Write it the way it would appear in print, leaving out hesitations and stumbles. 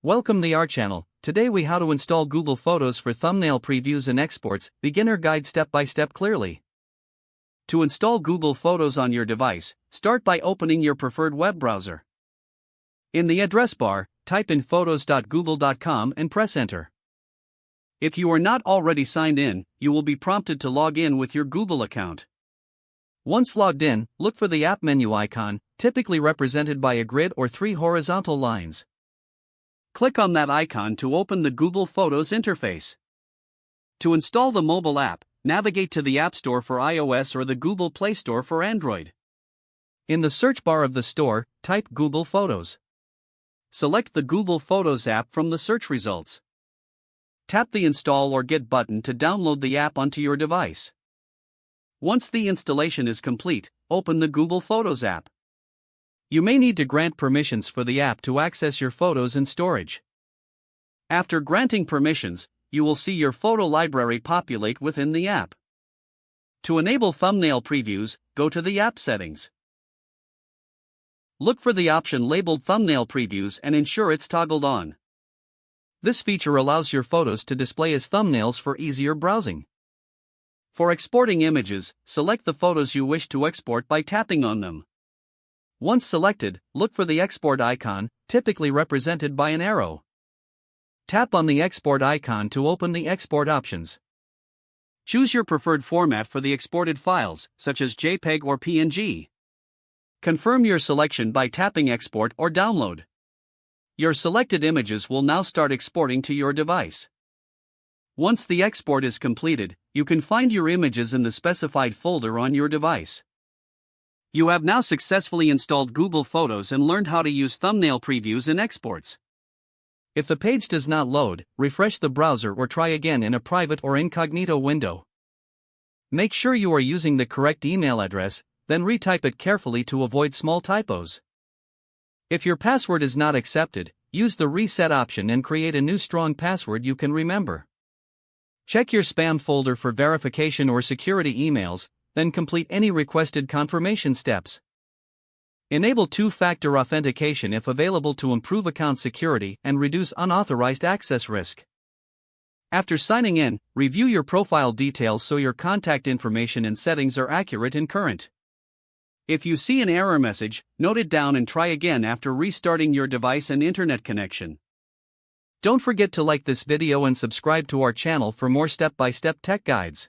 Welcome to our channel. Today we how to install Google Photos for thumbnail previews and exports, beginner guide step by step clearly. To install Google Photos on your device, start by opening your preferred web browser. In the address bar, type in photos.google.com and press enter. If you are not already signed in, you will be prompted to log in with your Google account. Once logged in, look for the app menu icon, typically represented by a grid or three horizontal lines. Click on that icon to open the Google Photos interface. To install the mobile app, navigate to the App Store for iOS or the Google Play Store for Android. In the search bar of the store, type Google Photos. Select the Google Photos app from the search results. Tap the Install or Get button to download the app onto your device. Once the installation is complete, open the Google Photos app. You may need to grant permissions for the app to access your photos and storage. After granting permissions, you will see your photo library populate within the app. To enable thumbnail previews, go to the app settings. Look for the option labeled Thumbnail Previews and ensure it's toggled on. This feature allows your photos to display as thumbnails for easier browsing. For exporting images, select the photos you wish to export by tapping on them. Once selected, look for the export icon, typically represented by an arrow. Tap on the export icon to open the export options. Choose your preferred format for the exported files, such as JPEG or PNG. Confirm your selection by tapping Export or Download. Your selected images will now start exporting to your device. Once the export is completed, you can find your images in the specified folder on your device. You have now successfully installed Google Photos and learned how to use thumbnail previews and exports. If the page does not load, refresh the browser or try again in a private or incognito window. Make sure you are using the correct email address, then retype it carefully to avoid small typos. If your password is not accepted, use the reset option and create a new strong password you can remember. Check your spam folder for verification or security emails, then complete any requested confirmation steps. Enable two-factor authentication if available to improve account security and reduce unauthorized access risk. After signing in, review your profile details so your contact information and settings are accurate and current. If you see an error message, note it down and try again after restarting your device and internet connection. Don't forget to like this video and subscribe to our channel for more step-by-step tech guides.